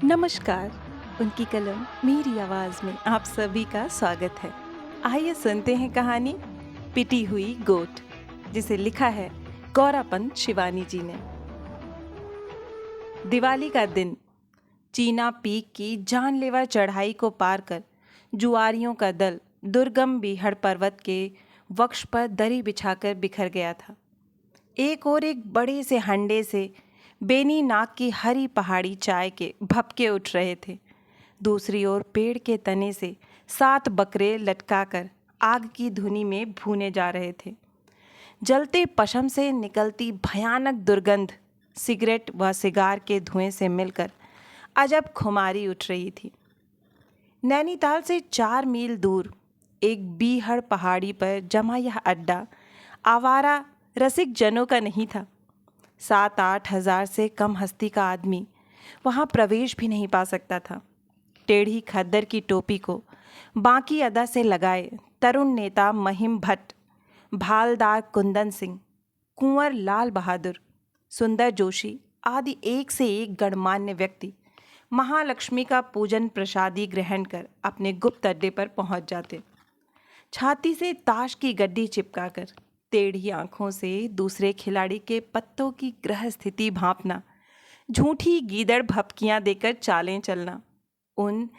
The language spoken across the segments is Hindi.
नमस्कार। उनकी कलम मेरी आवाज़ में आप सभी का स्वागत है। आइए सुनते हैं कहानी पिटी हुई गोट, जिसे लिखा है गौरापंत शिवानी जी ने। दिवाली का दिन चीना पीक की जानलेवा चढ़ाई को पार कर जुआरियों का दल दुर्गम बीहड़ पर्वत के वक्ष पर दरी बिछाकर बिखर गया था। एक और एक बड़े से हंडे से बेनी नाक की हरी पहाड़ी चाय के भपके उठ रहे थे। दूसरी ओर पेड़ के तने से 7 बकरे लटकाकर आग की धुनी में भूने जा रहे थे। जलते पशम से निकलती भयानक दुर्गंध सिगरेट व सिगार के धुएं से मिलकर अजब खुमारी उठ रही थी। नैनीताल से 4 मील दूर एक बीहड़ पहाड़ी पर जमा यह अड्डा आवारा रसिक जनों का नहीं था। 7-8 हजार से कम हस्ती का आदमी वहाँ प्रवेश भी नहीं पा सकता था। टेढ़ी खद्दर की टोपी को बाकी अदा से लगाए तरुण नेता महिम भट्ट, भालदार कुंदन सिंह, कुंवर लाल बहादुर, सुंदर जोशी आदि एक से एक गणमान्य व्यक्ति महालक्ष्मी का पूजन प्रसादी ग्रहण कर अपने गुप्त अड्डे पर पहुंच जाते। छाती से ताश की गड्डी चिपकाकर टेढ़ी आंखों से दूसरे खिलाड़ी के पत्तों की ग्रह स्थिति भांपना, झूठी गीदड़ भपकियां देकर चालें चलना उन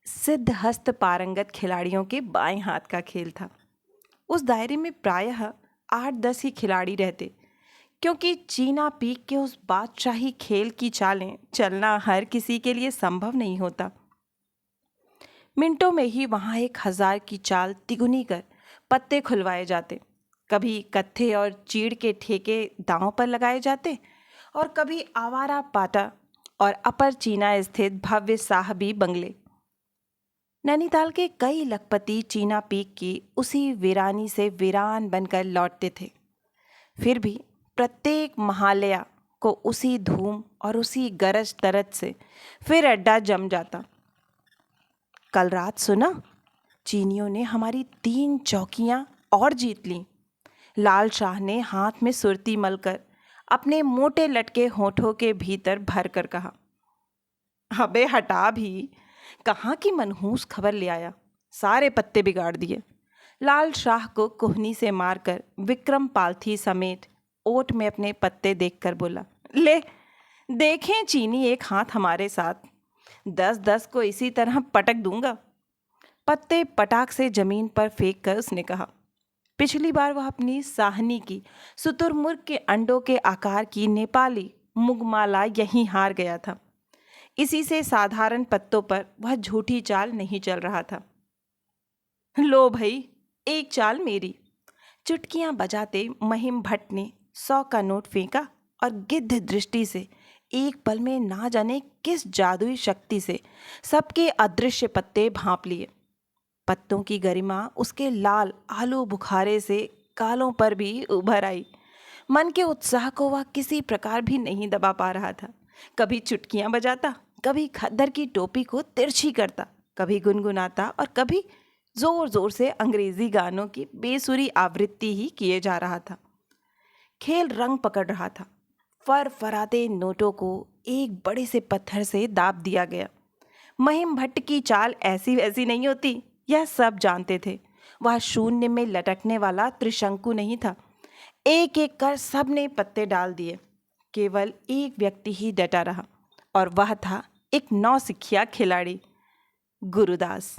सिद्ध हस्त पारंगत खिलाड़ियों के बाएं हाथ का खेल था। उस दायरे में प्रायः 8-10 ही खिलाड़ी रहते, क्योंकि चीना पीक के उस बादशाही खेल की चालें चलना हर किसी के लिए संभव नहीं होता। मिनटों में ही वहाँ 1000 की चाल तिगुनी कर पत्ते खुलवाए जाते। कभी कत्थे और चीड़ के ठेके दांव पर लगाए जाते और कभी आवारा पाटा और अपर चीना स्थित भव्य साहबी बंगले। नैनीताल के कई लखपति चीना पीक की उसी वीरानी से वीरान बनकर लौटते थे। फिर भी प्रत्येक महालया को उसी धूम और उसी गरज तरज से फिर अड्डा जम जाता। कल रात सुना, चीनियों ने हमारी 3 चौकियां और जीत लीं। लाल शाह ने हाथ में सुरती मलकर अपने मोटे लटके होठों के भीतर भर कर कहा। अबे हटा भी, कहाँ की मनहूस खबर ले आया, सारे पत्ते बिगाड़ दिए। लाल शाह को कोहनी से मारकर विक्रम पालथी समेत ओट में अपने पत्ते देखकर बोला, ले देखें चीनी एक हाथ हमारे साथ, 10-10 को इसी तरह पटक दूंगा। पत्ते पटाख से जमीन पर फेंक कर उसने कहा, पिछली बार वह अपनी साहनी की शुतुरमुर्ग के अंडों के आकार की नेपाली मुगमाला यहीं हार गया था। इसी से साधारण पत्तों पर वह झूठी चाल नहीं चल रहा था। लो भाई, एक चाल मेरी। चुटकियां बजाते महिम भट्ट ने 100 का नोट फेंका और गिद्ध दृष्टि से एक पल में ना जाने किस जादुई शक्ति से सबके अदृश्य पत्ते भांप लिए। पत्तों की गरिमा उसके लाल आलू बुखारे से गालों पर भी उभर आई। मन के उत्साह को वह किसी प्रकार भी नहीं दबा पा रहा था। कभी चुटकियां बजाता, कभी खद्दर की टोपी को तिरछी करता, कभी गुनगुनाता और कभी जोर जोर से अंग्रेजी गानों की बेसुरी आवृत्ति ही किए जा रहा था। खेल रंग पकड़ रहा था। फरफराते नोटों को एक बड़े से पत्थर से दाब दिया गया। महिम भट्ट की चाल ऐसी वैसी नहीं होती, यह सब जानते थे। वह शून्य में लटकने वाला त्रिशंकु नहीं था। एक एक कर सबने पत्ते डाल दिए। केवल एक व्यक्ति ही डटा रहा और वह था एक नौसिखिया खिलाड़ी, गुरुदास।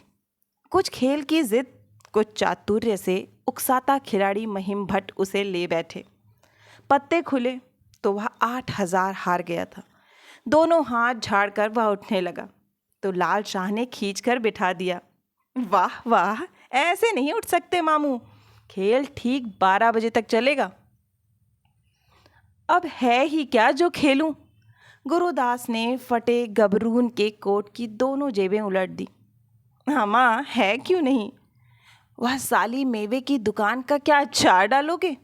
कुछ खेल की जिद, कुछ चातुर्य से उकसाता खिलाड़ी महिम भट्ट उसे ले बैठे। पत्ते खुले तो वह 8000 हार गया था। दोनों हाथ झाड़कर वह उठने लगा तो लाल शाह ने खींचकर बिठा दिया। वाह वाह, ऐसे नहीं उठ सकते मामू, खेल ठीक 12 बजे तक चलेगा। अब है ही क्या जो खेलूं? गुरुदास ने फटे गबरून के कोट की दोनों जेबें उलट दी। हाँ है क्यों नहीं? वह साली मेवे की दुकान का क्या अचार डालोगे?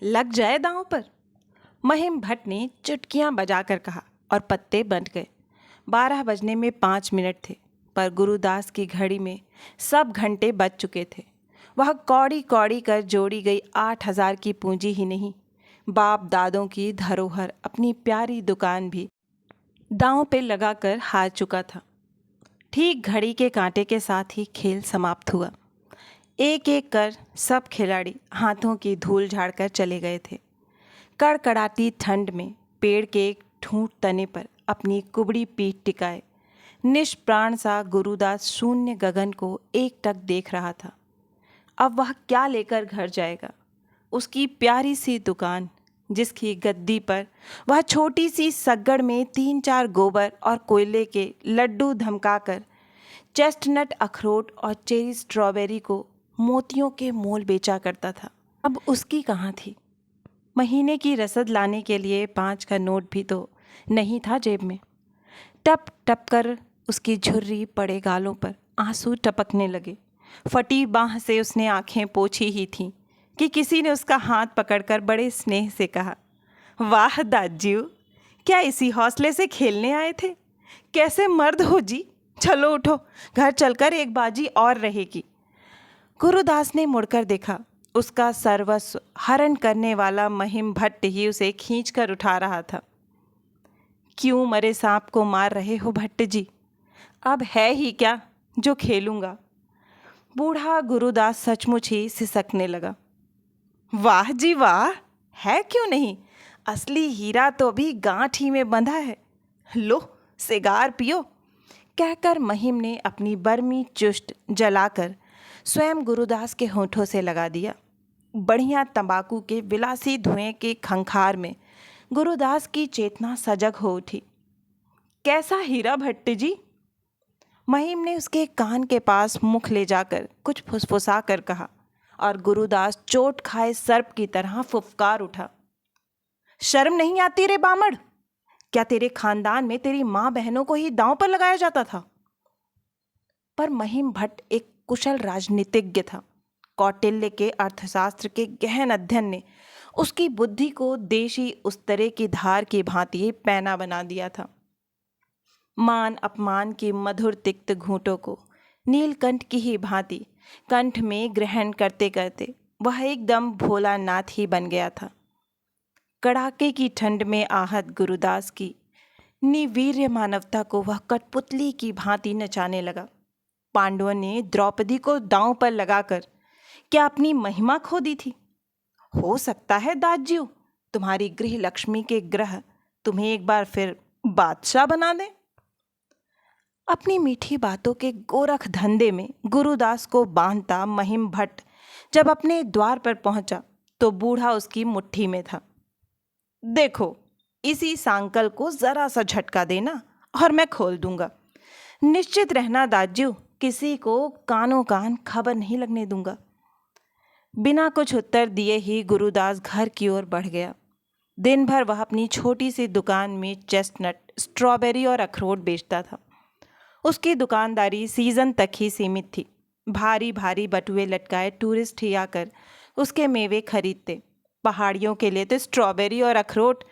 लग जाए दांव पर। महिम भट्ट ने चुटकियां बजाकर कहा और पत्ते बंट गए। 12 बजने में 5 मिनट थे, पर गुरुदास की घड़ी में सब घंटे बज चुके थे। वह कौड़ी कौड़ी कर जोड़ी गई 8000 की पूंजी ही नहीं, बाप दादों की धरोहर अपनी प्यारी दुकान भी दांव पे लगाकर हार चुका था। ठीक घड़ी के कांटे के साथ ही खेल समाप्त हुआ। एक एक कर सब खिलाड़ी हाथों की धूल झाड़कर चले गए थे। कड़कड़ाती ठंड में पेड़ के एक ठूंठ तने पर अपनी कुबड़ी पीठ टिकाए निष्प्राण सा गुरुदास शून्य गगन को एकटक देख रहा था। अब वह क्या लेकर घर जाएगा? उसकी प्यारी सी दुकान, जिसकी गद्दी पर वह छोटी सी सग्गड़ में 3-4 गोबर और कोयले के लड्डू धमकाकर चेस्टनट अखरोट और चेरी स्ट्रॉबेरी को मोतियों के मोल बेचा करता था, अब उसकी कहाँ थी? महीने की रसद लाने के लिए 5 का नोट भी तो नहीं था जेब में। टप टप कर उसकी झुर्री पड़े गालों पर आंसू टपकने लगे। फटी बाह से उसने आंखें पोंछी ही थीं कि किसी ने उसका हाथ पकड़कर बड़े स्नेह से कहा, वाह दाज्यू, क्या इसी हौसले से खेलने आए थे? कैसे मर्द हो जी, चलो उठो, घर चलकर एक बाजी और रहेगी। गुरुदास ने मुड़कर देखा। उसका सर्वस्व हरण करने वाला महिम भट्ट ही उसे खींचकर उठा रहा था। क्यों मरे सांप को मार रहे हो भट्ट जी? अब है ही क्या जो खेलूंगा? बूढ़ा गुरुदास सचमुच ही सिसकने लगा। वाह जी वाह, है क्यों नहीं? असली हीरा तो अभी गांठ ही में बंधा है। लो सिगार पियो, कहकर महिम ने अपनी बर्मी चुष्ट जलाकर स्वयं गुरुदास के होठों से लगा दिया। बढ़िया तंबाकू के विलासी धुएं के खंखार में गुरुदास की चेतना सजग हो उठी। कैसा हीरा भट्ट जी? महिम ने उसके कान के पास मुख ले जाकर कुछ फुसफुसा कर कहा और गुरुदास चोट खाए सर्प की तरह फुफकार उठा। शर्म नहीं आती रे बामड़? क्या तेरे खानदान में तेरी माँ बहनों को ही दांव पर लगाया जाता था? पर महिम भट्ट एक कुशल राजनीतिज्ञ था। कौटिल्य के अर्थशास्त्र के गहन अध्ययन ने उसकी बुद्धि को देशी उस्तरे की धार की भांति पैना बना दिया था। मान अपमान की मधुर तिक्त घूंटों को नीलकंठ की ही भांति कंठ में ग्रहण करते करते वह एकदम भोलानाथ ही बन गया था। कड़ाके की ठंड में आहत गुरुदास की निवीर्य मानवता को वह कठपुतली की भांति नचाने लगा। पांडवों ने द्रौपदी को दांव पर लगाकर क्या अपनी महिमा खो दी थी? हो सकता है दाज्यू, तुम्हारी गृह लक्ष्मी के ग्रह तुम्हें एक बार फिर बादशाह बना दें। अपनी मीठी बातों के गोरख धंधे में गुरुदास को बांधता महिम भट्ट जब अपने द्वार पर पहुंचा तो बूढ़ा उसकी मुट्ठी में था। देखो, इसी सांकल को जरा सा झटका देना और मैं खोल दूंगा। निश्चित रहना दाज्यू, किसी को कानों कान खबर नहीं लगने दूंगा। बिना कुछ उत्तर दिए ही गुरुदास घर की ओर बढ़ गया। दिन भर वह अपनी छोटी सी दुकान में चेस्टनट, स्ट्रॉबेरी और अखरोट बेचता था। उसकी दुकानदारी सीजन तक ही सीमित थी। भारी भारी बटुए लटकाए टूरिस्ट ही आकर उसके मेवे खरीदते। पहाड़ियों के लिए तो स्ट्रॉबेरी और अखरोट,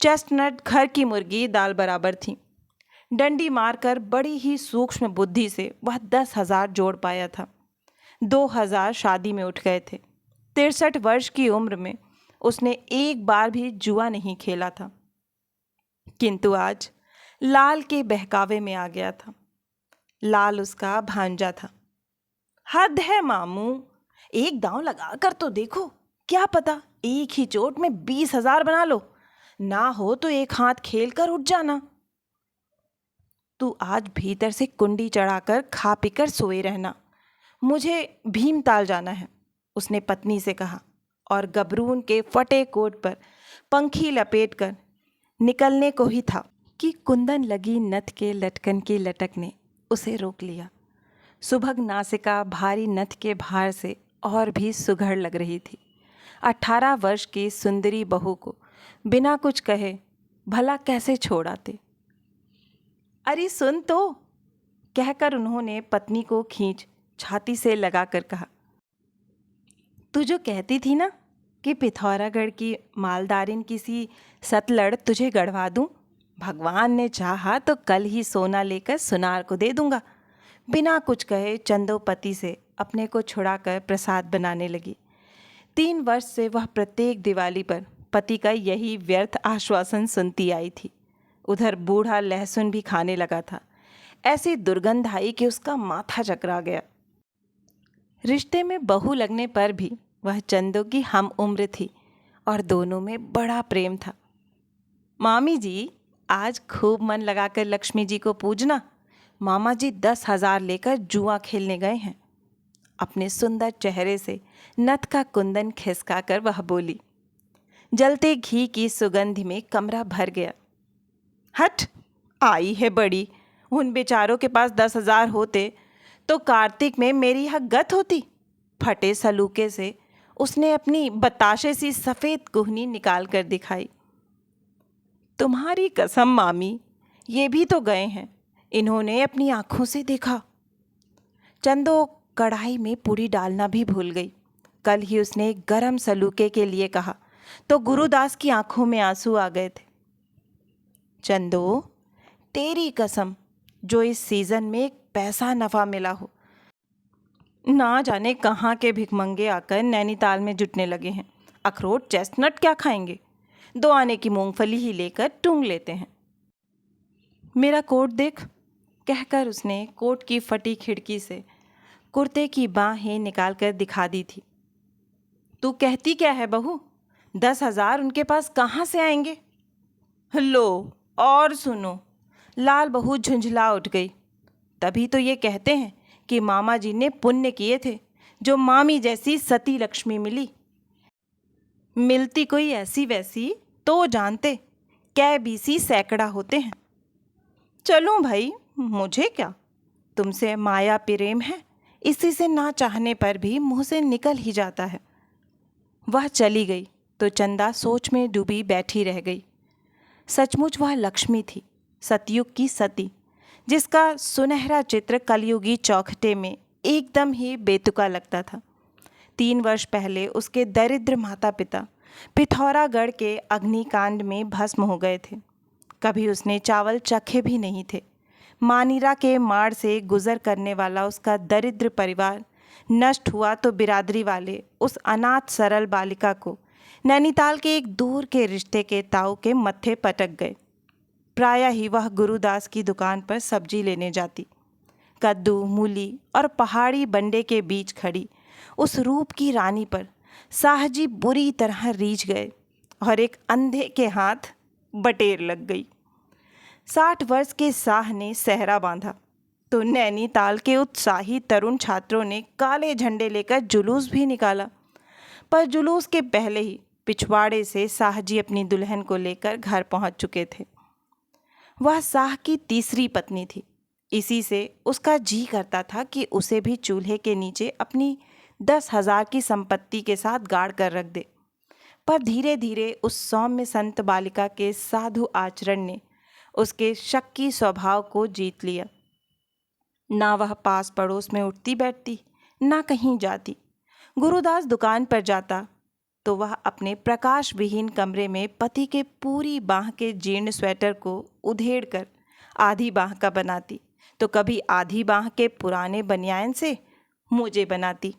चेस्टनट घर की मुर्गी दाल बराबर थी। डंडी मारकर बड़ी ही सूक्ष्म बुद्धि से वह 10,000 जोड़ पाया था। 2,000 शादी में उठ गए थे। 63 वर्ष की उम्र में उसने एक बार भी जुआ नहीं खेला था। किंतु आज लाल के बहकावे में आ गया था। लाल उसका भांजा था। हद है मामू, एक दांव लगा कर तो देखो, क्या पता एक ही चोट में 20,000 बना लो। ना हो तो एक हाथ खेल कर उठ जाना। तू आज भीतर से कुंडी चढ़ाकर खा पीकर सोए रहना, मुझे भीमताल जाना है, उसने पत्नी से कहा और गबरून के फटे कोट पर पंखी लपेटकर निकलने को ही था कि कुंदन लगी नथ के लटकन की लटक ने उसे रोक लिया। सुभग नासिका भारी नथ के भार से और भी सुघड़ लग रही थी। 18 वर्ष की सुंदरी बहू को बिना कुछ कहे भला कैसे छोड़ आते? अरे सुन तो, कहकर उन्होंने पत्नी को खींच छाती से लगाकर कहा, तू जो कहती थी ना कि पिथौरागढ़ की मालदारिन किसी सतलड़ तुझे गढ़वा दूं, भगवान ने चाहा तो कल ही सोना लेकर सुनार को दे दूंगा। बिना कुछ कहे चंदोपति से अपने को छुड़ाकर प्रसाद बनाने लगी। 3 वर्ष से वह प्रत्येक दिवाली पर पति का यही व्यर्थ आश्वासन सुनती आई थी। उधर बूढ़ा लहसुन भी खाने लगा था। ऐसी दुर्गंध आई कि उसका माथा चकरा गया। रिश्ते में बहू लगने पर भी वह चंदो की हम उम्र थी और दोनों में बड़ा प्रेम था। मामी जी, आज खूब मन लगाकर लक्ष्मी जी को पूजना। मामा जी 10,000 लेकर जुआ खेलने गए हैं। अपने सुंदर चेहरे से नथ का कुंदन खिसकाकर वह बोली। जलते घी की सुगंध में कमरा भर गया। हट, आई है बड़ी। उन बेचारों के पास 10,000 होते तो कार्तिक में मेरी यह गत होती। फटे सलूके से उसने अपनी बताशे सी सफ़ेद कुहनी निकाल कर दिखाई। तुम्हारी कसम मामी, ये भी तो गए हैं। इन्होंने अपनी आंखों से देखा। चंदो कढ़ाई में पूरी डालना भी भूल गई। कल ही उसने गरम सलूके के लिए कहा तो गुरुदास की आंखों में आंसू आ गए थे। चंदो, तेरी कसम, जो इस सीजन में एक पैसा नफा मिला हो। ना जाने कहाँ के भिखमंगे आकर नैनीताल में जुटने लगे हैं। अखरोट चेस्टनट क्या खाएंगे, 2 आने की मूंगफली ही लेकर टूंग लेते हैं। मेरा कोट देख, कहकर उसने कोट की फटी खिड़की से कुर्ते की बाहें निकालकर दिखा दी थी। तू कहती क्या है बहू? 10,000 उनके पास कहाँ से आएंगे? लो, और सुनो। लाल बहू झुंझला उठ गई। तभी तो ये कहते हैं कि मामा जी ने पुण्य किए थे जो मामी जैसी सती लक्ष्मी मिली। मिलती कोई ऐसी वैसी तो जानते, कै बीसी सैकड़ा होते हैं। चलूं भाई, मुझे क्या, तुमसे माया प्रेम है, इसी से ना चाहने पर भी मुंह से निकल ही जाता है। वह चली गई तो चंदा सोच में डूबी बैठी रह गई। सचमुच वह लक्ष्मी थी, सतयुग की सती, जिसका सुनहरा चित्र कलयुगी चौखटे में एकदम ही बेतुका लगता था। 3 वर्ष पहले उसके दरिद्र माता पिता पिथौरागढ़ के अग्निकांड में भस्म हो गए थे। कभी उसने चावल चखे भी नहीं थे। मानीरा के माड़ से गुजर करने वाला उसका दरिद्र परिवार नष्ट हुआ तो बिरादरी वाले उस अनाथ सरल बालिका को नैनीताल के एक दूर के रिश्ते के ताऊ के मत्थे पटक गए। प्रायः ही वह गुरुदास की दुकान पर सब्जी लेने जाती। कद्दू, मूली और पहाड़ी बंडे के बीच खड़ी उस रूप की रानी पर साहजी बुरी तरह रीझ गए और एक अंधे के हाथ बटेर लग गई। 60 वर्ष के साह ने सहरा बांधा तो नैनीताल के उत्साही तरुण छात्रों ने काले झंडे लेकर जुलूस भी निकाला। पर जुलूस के पहले ही पिछवाड़े से साहजी अपनी दुल्हन को लेकर घर पहुंच चुके थे। वह साह की तीसरी पत्नी थी। इसी से उसका जी करता था कि उसे भी चूल्हे के नीचे अपनी 10,000 की संपत्ति के साथ गाड़ कर रख दे। पर धीरे धीरे उस सौम्य संत बालिका के साधु आचरण ने उसके शक्की स्वभाव को जीत लिया। ना वह पास पड़ोस में उठती बैठती, ना कहीं जाती। गुरुदास दुकान पर जाता तो वह अपने प्रकाश विहीन कमरे में पति के पूरी बाह के जीर्ण स्वेटर को उधेड़ कर आधी बाह का बनाती, तो कभी आधी बाह के पुराने बनियान से मोजे बनाती।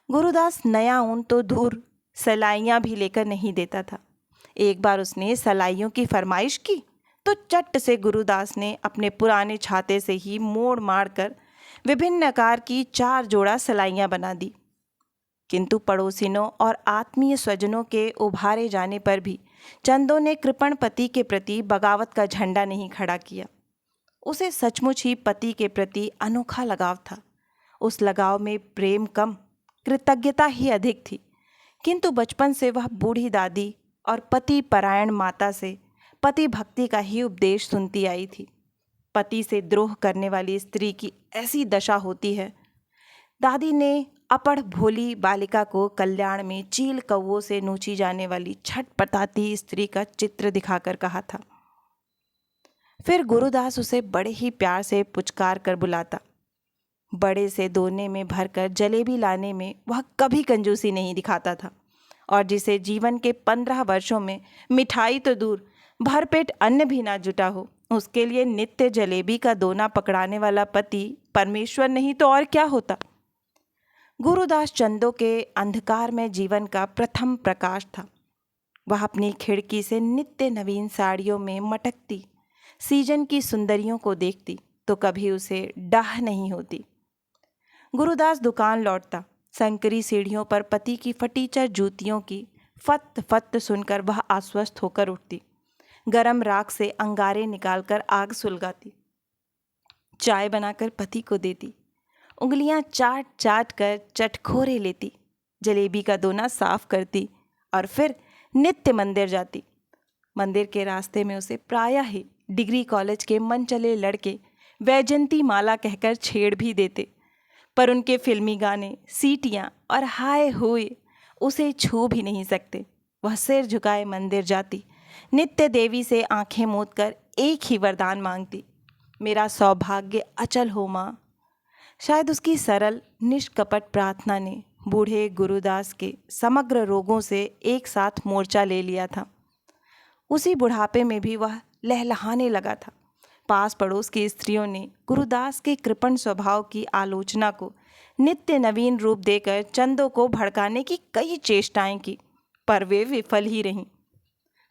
गुरुदास नया ऊन तो दूर, सलाइयाँ भी लेकर नहीं देता था। एक बार उसने सलाइयों की फरमाइश की तो चट से गुरुदास ने अपने पुराने छाते से ही मोड़ मार कर विभिन्न आकार की 4 जोड़ा सलाइयाँ बना दी। किंतु पड़ोसिनों और आत्मीय स्वजनों के उभारे जाने पर भी चंदो ने कृपण पति के प्रति बगावत का झंडा नहीं खड़ा किया। उसे सचमुच ही पति के प्रति अनोखा लगाव था। उस लगाव में प्रेम कम, कृतज्ञता ही अधिक थी। किंतु बचपन से वह बूढ़ी दादी और पति परायण माता से पति भक्ति का ही उपदेश सुनती आई थी। पति से द्रोह करने वाली स्त्री की ऐसी दशा होती है। दादी ने अपढ़ भोली बालिका को कल्याण में चील कौवों से नोची जाने वाली छटपटाती स्त्री का चित्र दिखाकर कहा था। फिर गुरुदास उसे बड़े ही प्यार से पुचकार कर बुलाता। बड़े से दोने में भरकर जलेबी लाने में वह कभी कंजूसी नहीं दिखाता था, और जिसे जीवन के 15 वर्षों में मिठाई तो दूर भरपेट अन्न भी ना जुटा हो, उसके लिए नित्य जलेबी का दोना पकड़ाने वाला पति परमेश्वर नहीं तो और क्या होता। गुरुदास चंदो के अंधकार में जीवन का प्रथम प्रकाश था। वह अपनी खिड़की से नित्य नवीन साड़ियों में मटकती सीजन की सुंदरियों को देखती तो कभी उसे डाह नहीं होती। गुरुदास दुकान लौटता। संकरी सीढ़ियों पर पति की फटीचर जूतियों की फत फत सुनकर वह आश्वस्त होकर उठती। गरम राख से अंगारे निकालकर आग सुलगाती। चाय बनाकर पति को देती। उंगलियां चाट चाट कर चटखोरे लेती। जलेबी का दोना साफ करती और फिर नित्य मंदिर जाती। मंदिर के रास्ते में उसे प्रायः ही डिग्री कॉलेज के मनचले लड़के वैजंती माला कहकर छेड़ भी देते, पर उनके फिल्मी गाने, सीटियां और हाय हुए उसे छू भी नहीं सकते। वह सिर झुकाए मंदिर जाती, नित्य देवी से आंखें मूंद कर एक ही वरदान मांगती, मेरा सौभाग्य अचल हो माँ। शायद उसकी सरल निष्कपट प्रार्थना ने बूढ़े गुरुदास के समग्र रोगों से एक साथ मोर्चा ले लिया था। उसी बुढ़ापे में भी वह लहलहाने लगा था। पास पड़ोस की स्त्रियों ने गुरुदास के कृपण स्वभाव की आलोचना को नित्य नवीन रूप देकर चंदो को भड़काने की कई चेष्टाएं की, पर वे विफल ही रहीं।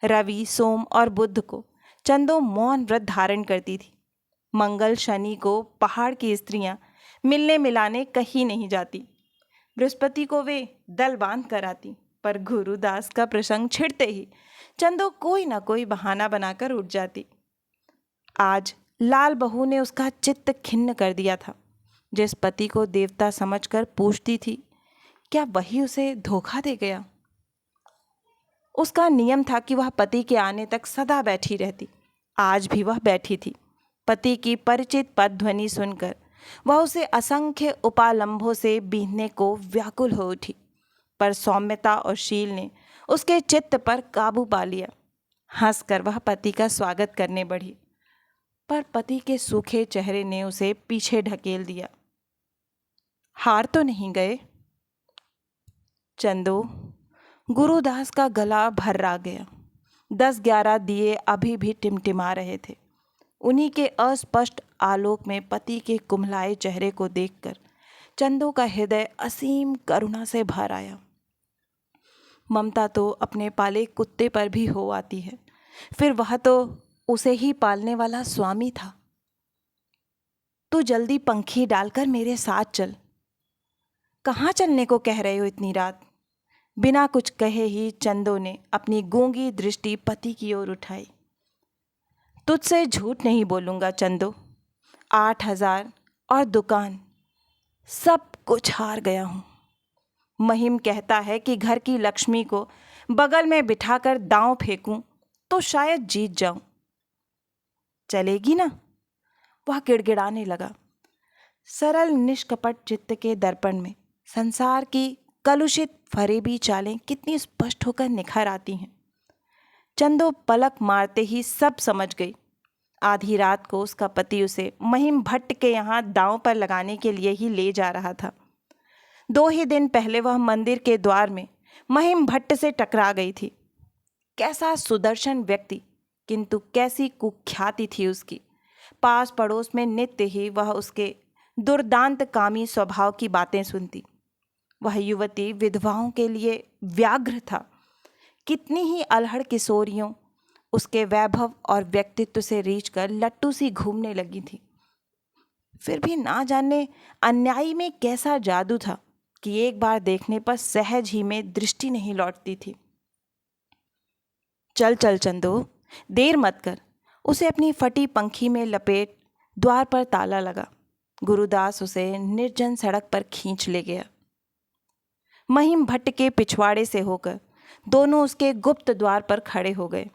रवि, सोम और बुध को चंदो मौन व्रत धारण करती थी। मंगल, शनि को पहाड़ की स्त्रियां मिलने मिलाने कहीं नहीं जाती। बृहस्पति को वे दल बांध कर आती, पर गुरुदास का प्रसंग छिड़ते ही चंदो कोई ना कोई बहाना बनाकर उठ जाती। आज लाल बहू ने उसका चित्त खिन्न कर दिया था। जिस पति को देवता समझकर पूछती थी, क्या वही उसे धोखा दे गया? उसका नियम था कि वह पति के आने तक सदा बैठी रहती। आज भी वह बैठी थी। पति की परिचित पद ध्वनि सुनकर वह उसे असंख्य उपालंभों से बींधने को व्याकुल हो उठी, पर सौम्यता और शील ने उसके चित्त पर काबू पा लिया। हंसकर वह पति का स्वागत करने बढ़ी, पर पति के सूखे चेहरे ने उसे पीछे ढकेल दिया। हार तो नहीं गए? चंदो, गुरुदास का गला भर्रा गया। 10-11 दिए अभी भी टिमटिमा रहे थे। उन्हीं के अस्पष्ट आलोक में पति के कुम्हलाए चेहरे को देखकर चंदो का हृदय असीम करुणा से भर आया। ममता तो अपने पाले कुत्ते पर भी हो आती है, फिर वह तो उसे ही पालने वाला स्वामी था। तू जल्दी पंखी डालकर मेरे साथ चल। कहाँ चलने को कह रहे हो इतनी रात? बिना कुछ कहे ही चंदो ने अपनी गूंगी दृष्टि पति की ओर उठाई। तुझसे झूठ नहीं बोलूँगा चंदो, 8,000 और दुकान सब कुछ हार गया हूँ। महिम कहता है कि घर की लक्ष्मी को बगल में बिठाकर दांव फेंकूं तो शायद जीत जाऊं। चलेगी ना? वह गिड़गिड़ाने लगा। सरल निष्कपट चित्त के दर्पण में संसार की कलुषित फरेबी चालें कितनी स्पष्ट होकर निखर आती हैं। चंदो पलक मारते ही सब समझ गई। आधी रात को उसका पति उसे महिम भट्ट के यहाँ दांव पर लगाने के लिए ही ले जा रहा था। 2 ही दिन पहले वह मंदिर के द्वार में महिम भट्ट से टकरा गई थी। कैसा सुदर्शन व्यक्ति, किंतु कैसी कुख्याति थी उसकी। पास पड़ोस में नित्य ही वह उसके दुर्दांत कामी स्वभाव की बातें सुनती। वह युवती विधवाओं के लिए व्याघ्र था। कितनी ही अलहड़ किशोरियों उसके वैभव और व्यक्तित्व से रीझकर लट्टू सी घूमने लगी थी। फिर भी ना जाने अन्यायी में कैसा जादू था कि एक बार देखने पर सहज ही में दृष्टि नहीं लौटती थी। चल चल चंदो, देर मत कर। उसे अपनी फटी पंखी में लपेट द्वार पर ताला लगा। गुरुदास उसे निर्जन सड़क पर खींच ले गया। महिम भट्ट के पिछवाड़े से होकर दोनों उसके गुप्त द्वार पर खड़े हो गए।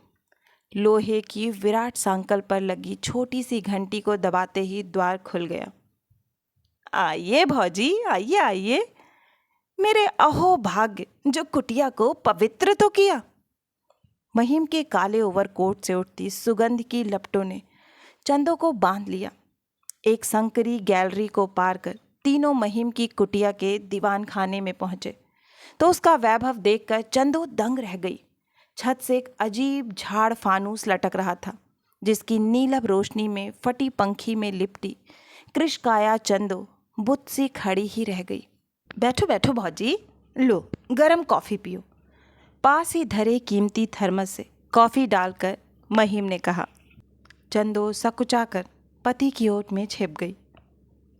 लोहे की विराट सांकल पर लगी छोटी सी घंटी को दबाते ही द्वार खुल गया। आइए भौजी, आइए आइए। मेरे अहो भाग्य, जो कुटिया को पवित्र तो किया। महिम के काले ओवरकोट से उठती सुगंध की लपटों ने चंदो को बांध लिया। एक संकरी गैलरी को पार कर तीनों महिम की कुटिया के दीवान खाने में पहुंचे तो उसका वैभव देखकर चंदो दंग रह गई। छत से एक अजीब झाड़ फानूस लटक रहा था, जिसकी नीलभ रोशनी में फटी पंखी में लिपटी कृशकाया चंदो बुत सी खड़ी ही रह गई। बैठो बैठो भौजी, लो गरम कॉफ़ी पियो। पास ही धरे कीमती थर्मस से कॉफ़ी डालकर महिम ने कहा। चंदो सकुचाकर पति की ओट में छिप गई।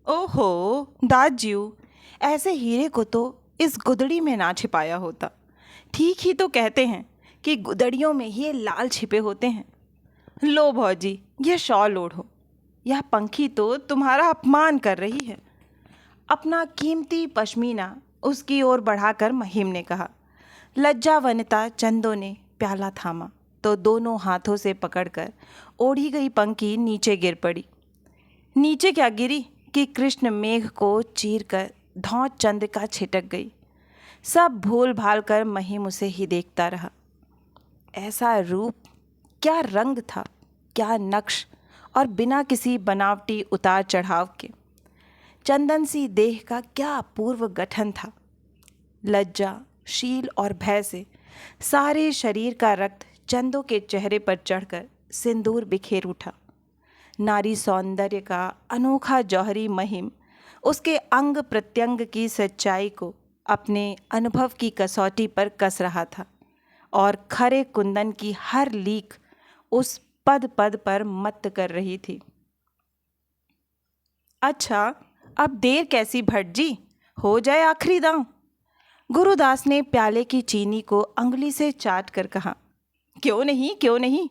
ओहो दाज्यू, ऐसे हीरे को तो इस गुदड़ी में ना छिपाया होता। ठीक ही तो कहते हैं कि गुदड़ियों में ही लाल छिपे होते हैं। लो भौजी, यह शॉल ओढ़ो। यह पंखी तो तुम्हारा अपमान कर रही है। अपना कीमती पश्मीना उसकी ओर बढ़ाकर महिम ने कहा। लज्जावनिता चंदो ने प्याला थामा तो दोनों हाथों से पकड़कर ओढ़ी गई पंखी नीचे गिर पड़ी। नीचे क्या गिरी कि कृष्ण मेघ को चीरकर धौं चंद्रिका छिटक गई। सब भूल भाल कर महिम उसे ही देखता रहा। ऐसा रूप, क्या रंग था, क्या नक्श, और बिना किसी बनावटी उतार चढ़ाव के चंदन सी देह का क्या अपूर्व गठन था। लज्जा, शील और भय से सारे शरीर का रक्त चंदो के चेहरे पर चढ़कर सिंदूर बिखेर उठा। नारी सौंदर्य का अनोखा जौहरी महिम उसके अंग प्रत्यंग की सच्चाई को अपने अनुभव की कसौटी पर कस रहा था और खरे कुंदन की हर लीक उस पद पद पर मत्त कर रही थी। अच्छा, अब देर कैसी भट्ट जी, हो जाए आखिरी दांव। गुरुदास ने प्याले की चीनी को अंगुली से चाट कर कहा। क्यों नहीं, क्यों नहीं।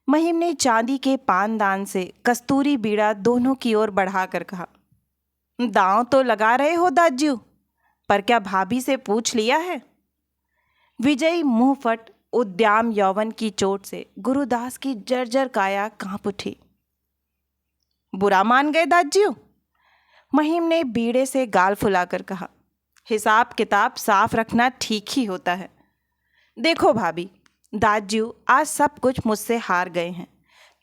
महिम ने चांदी के पानदान से कस्तूरी बीड़ा दोनों की ओर बढ़ाकर कहा। दांव तो लगा रहे हो दाज्यू, पर क्या भाभी से पूछ लिया है? विजयी मुंहफट उद्दाम यौवन की चोट से गुरुदास की जर्जर काया कांप उठी। बुरा मान गए दाज्यू? महिम ने बीड़े से गाल फुलाकर कहा। हिसाब किताब साफ रखना ठीक ही होता है। देखो भाभी, दाज्यू आज सब कुछ मुझसे हार गए हैं।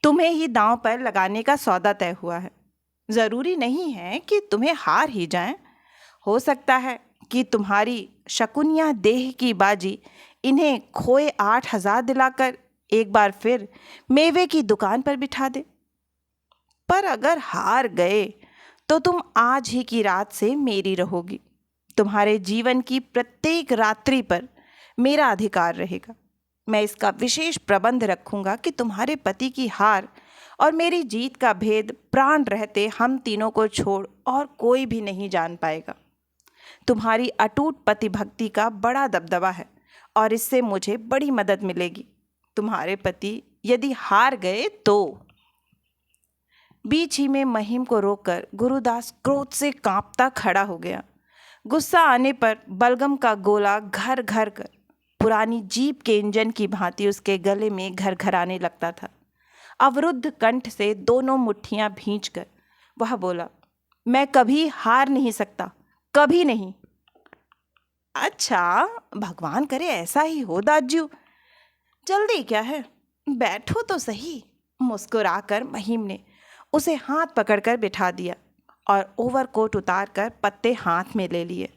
तुम्हें ही दांव पर लगाने का सौदा तय हुआ है। ज़रूरी नहीं है कि तुम्हें हार ही जाएं। हो सकता है कि तुम्हारी शकुनिया देह की बाजी इन्हें खोए 8,000 दिलाकर एक बार फिर मेवे की दुकान पर बिठा दे। पर अगर हार गए तो तुम आज ही की रात से मेरी रहोगी। तुम्हारे जीवन की प्रत्येक रात्रि पर मेरा अधिकार रहेगा। मैं इसका विशेष प्रबंध रखूंगा कि तुम्हारे पति की हार और मेरी जीत का भेद प्राण रहते हम तीनों को छोड़ और कोई भी नहीं जान पाएगा। तुम्हारी अटूट पति भक्ति का बड़ा दबदबा है और इससे मुझे बड़ी मदद मिलेगी। तुम्हारे पति यदि हार गए तो। बीच ही में महिम को रोककर गुरुदास क्रोध से कांपता खड़ा हो गया। गुस्सा आने पर बलगम का गोला घर घर कर पुरानी जीप के इंजन की भांति उसके गले में घर घराने लगता था। अवरुद्ध कंठ से दोनों मुट्ठियां भींचकर वह बोला, मैं कभी हार नहीं सकता, कभी नहीं। अच्छा, भगवान करे ऐसा ही हो दाज्यू। जल्दी क्या है, बैठो तो सही। मुस्कुराकर महिम ने उसे हाथ पकड़कर बिठा दिया और ओवरकोट उतारकर पत्ते हाथ में ले लिए।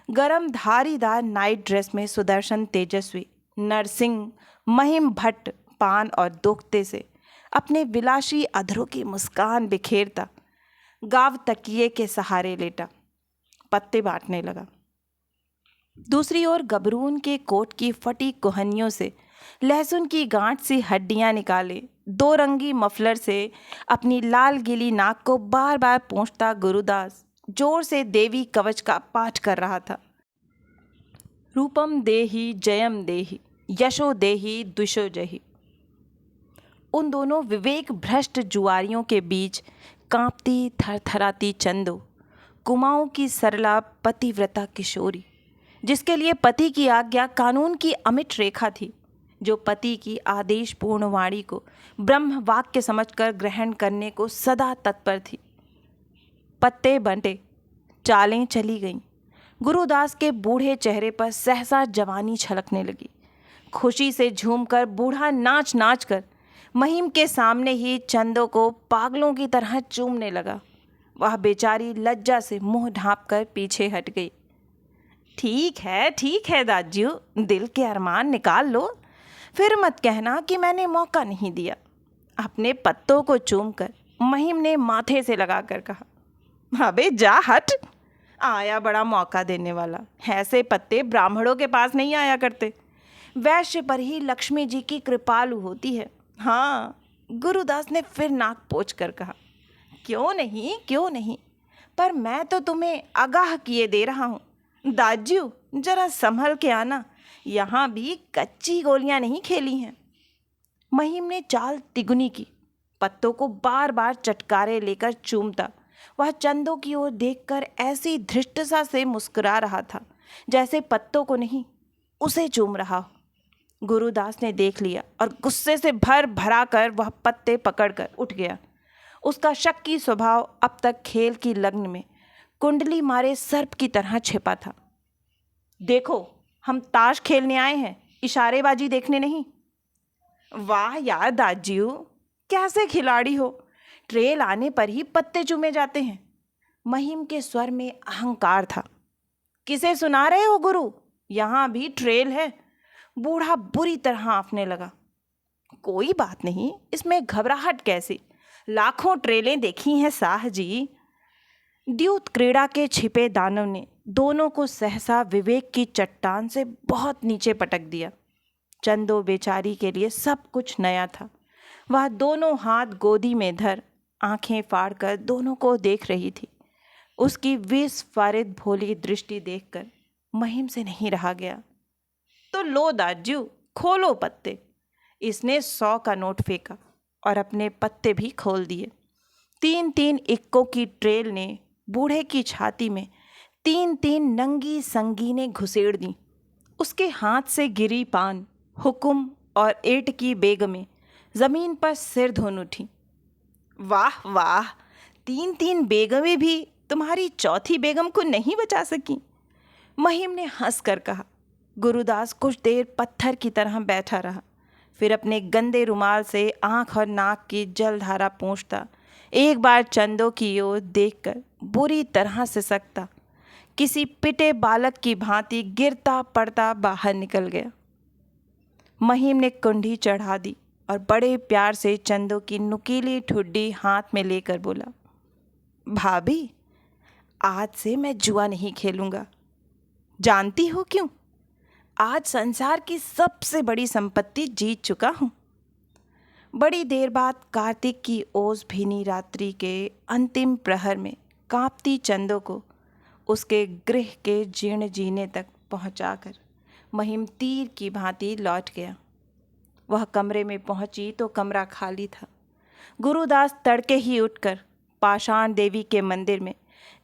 गरम धारीदार नाइट ड्रेस में सुदर्शन तेजस्वी नरसिंह महिम भट्ट पान और दोखते से अपने विलासी अधरों की मुस्कान बिखेरता गाव तकिए के सहारे लेटा पत्ते बांटने लगा। दूसरी ओर गबरून के कोट की फटी कोहनियों से लहसुन की गांठ सी हड्डियां निकाले दो रंगी मफलर से अपनी लाल गीली नाक को बार बार पोंछता गुरुदास जोर से देवी कवच का पाठ कर रहा था। रूपम देहि जयम देहि यशो देहि द्विषो जहि। उन दोनों विवेक भ्रष्ट जुआरियों के बीच कांपती थरथराती चंदो, कुमाऊं की सरला पतिव्रता किशोरी, जिसके लिए पति की आज्ञा कानून की अमिट रेखा थी, जो पति की आदेशपूर्ण वाणी को ब्रह्म वाक्य समझकर ग्रहण करने को सदा तत्पर थी। पत्ते बंटे, चालें चली गईं। गुरुदास के बूढ़े चेहरे पर सहसा जवानी छलकने लगी। खुशी से झूमकर बूढ़ा नाच नाच कर महिम के सामने ही चंदो को पागलों की तरह चूमने लगा। वह बेचारी लज्जा से मुंह ढांपकर पीछे हट गई। ठीक है दाज्यू, दिल के अरमान निकाल लो, फिर मत कहना कि मैंने मौका नहीं दिया। अपने पत्तों को चूमकर महिम ने माथे से लगाकर कहा, अबे जा हट। आया बड़ा मौका देने वाला। ऐसे पत्ते ब्राह्मणों के पास नहीं आया करते। वैश्य पर ही लक्ष्मी जी की कृपालु होती है। हाँ, गुरुदास ने फिर नाक पोंछ कर कहा। क्यों नहीं, पर मैं तो तुम्हें आगाह किए दे रहा हूँ। दाजू, जरा संभल के आना, यहाँ भी कच्ची गोलियाँ नहीं खेली हैं। महिम ने चाल तिगुनी की। पत्तों को बार बार चटकारे लेकर चूमता वह चंदो की ओर देखकर ऐसी धृष्टता से मुस्कुरा रहा था जैसे पत्तों को नहीं, उसे चूम रहा हो। गुरुदास ने देख लिया और गुस्से से भर भरा कर वह पत्ते पकड़कर उठ गया। उसका शक्की स्वभाव अब तक खेल की लग्न में कुंडली मारे सर्प की तरह छिपा था। देखो, हम ताश खेलने आए हैं, इशारेबाजी देखने नहीं। वाह यार दाजू, कैसे खिलाड़ी हो, ट्रेल आने पर ही पत्ते चूमे जाते हैं। महिम के स्वर में अहंकार था। किसे सुना रहे हो गुरु, यहाँ भी ट्रेल है। बूढ़ा बुरी तरह आंफने लगा। कोई बात नहीं, इसमें घबराहट कैसी, लाखों ट्रेलें देखी हैं साह जी। द्यूत क्रीड़ा के छिपे दानव ने दोनों को सहसा विवेक की चट्टान से बहुत नीचे पटक दिया। चंदो बेचारी के लिए सब कुछ नया था। वह दोनों हाथ गोदी में धर आंखें फाड़कर दोनों को देख रही थी। उसकी विस्फारित भोली दृष्टि देखकर महिम से नहीं रहा गया। तो लो दाजू, खोलो पत्ते। इसने 100 का नोट फेंका और अपने पत्ते भी खोल दिए। 3-3 इक्कों की ट्रेल ने बूढ़े की छाती में 3-3 नंगी संगीनें घुसेड़ दी। उसके हाथ से गिरी पान, हुकुम और एट की बेगमें जमीन पर सिर धोन उठी। वाह वाह, 3-3 बेगमें भी तुम्हारी चौथी बेगम को नहीं बचा सकी। महिम ने हंसकर कहा। गुरुदास कुछ देर पत्थर की तरह बैठा रहा, फिर अपने गंदे रुमाल से आंख और नाक की जलधारा पोंछता एक बार चंदो की ओर देखकर बुरी तरह से सकता किसी पिटे बालक की भांति गिरता पड़ता बाहर निकल गया। महिम ने कुंडी चढ़ा दी और बड़े प्यार से चंदो की नुकीली ठुड्डी हाथ में लेकर बोला, भाभी, आज से मैं जुआ नहीं खेलूंगा। जानती हो क्यों? आज संसार की सबसे बड़ी संपत्ति जीत चुका हूँ। बड़ी देर बाद कार्तिक की ओस भीनी रात्रि के अंतिम प्रहर में कांपती चंदो को उसके गृह के जीर्ण जीने तक पहुंचाकर महिम तीर की भांति लौट गया। वह कमरे में पहुंची तो कमरा खाली था। गुरुदास तड़के ही उठकर पाषाण देवी के मंदिर में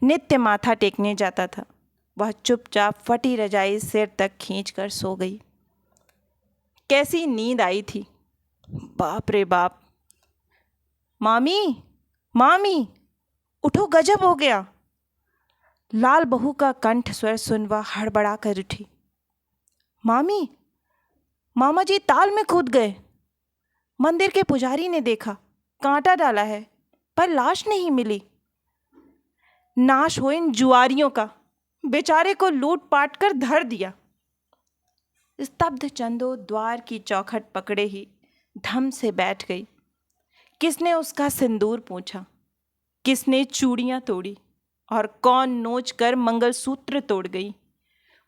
नित्य माथा टेकने जाता था। वह चुपचाप फटी रजाई सिर तक खींचकर सो गई। कैसी नींद आई थी, बाप रे बाप। मामी, मामी, उठो, गजब हो गया। लाल बहू का कंठ स्वर सुन वह हड़बड़ा कर उठी। मामी, मामा जी ताल में कूद गए। मंदिर के पुजारी ने देखा, कांटा डाला है पर लाश नहीं मिली। नाश हो इन जुआरियों का, बेचारे को लूट पाट कर धर दिया। स्तब्ध चंदो द्वार की चौखट पकड़े ही धम से बैठ गई। किसने उसका सिंदूर पूछा, किसने चूड़ियां तोड़ी और कौन नोच कर मंगलसूत्र तोड़ गई,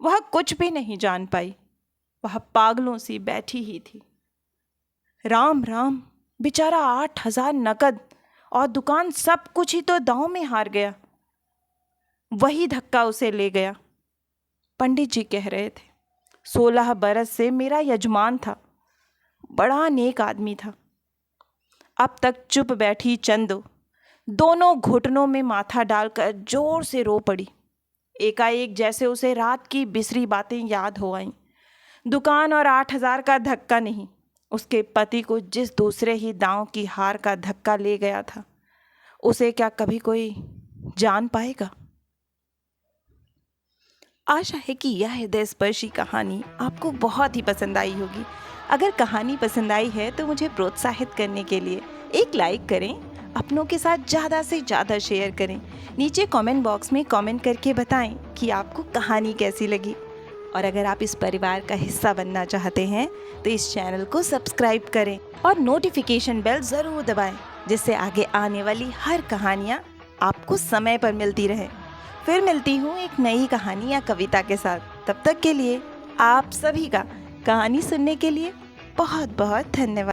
वह कुछ भी नहीं जान पाई। वह पागलों सी बैठी ही थी। राम राम, बेचारा 8,000 नकद और दुकान सब कुछ ही तो दांव में हार गया। वही धक्का उसे ले गया। पंडित जी कह रहे थे, 16 बरस से मेरा यजमान था, बड़ा नेक आदमी था। अब तक चुप बैठी चंदो दोनों घुटनों में माथा डालकर जोर से रो पड़ी। एकाएक जैसे उसे रात की बिसरी बातें याद हो आईं। दुकान और 8,000 का धक्का नहीं, उसके पति को जिस दूसरे ही दांव की हार का धक्का ले गया था, उसे क्या कभी कोई जान पाएगा? आशा है कि यह हृदयस्पर्शी कहानी आपको बहुत ही पसंद आई होगी। अगर कहानी पसंद आई है तो मुझे प्रोत्साहित करने के लिए एक लाइक करें, अपनों के साथ ज़्यादा से ज़्यादा शेयर करें। नीचे कमेंट बॉक्स में कमेंट करके बताएं कि आपको कहानी कैसी लगी। और अगर आप इस परिवार का हिस्सा बनना चाहते हैं तो इस चैनल को सब्सक्राइब करें और नोटिफिकेशन बेल ज़रूर दबाएं, जिससे आगे आने वाली हर कहानियाँ आपको समय पर मिलती रहे। फिर मिलती हूँ एक नई कहानी या कविता के साथ। तब तक के लिए आप सभी का कहानी सुनने के लिए बहुत बहुत धन्यवाद।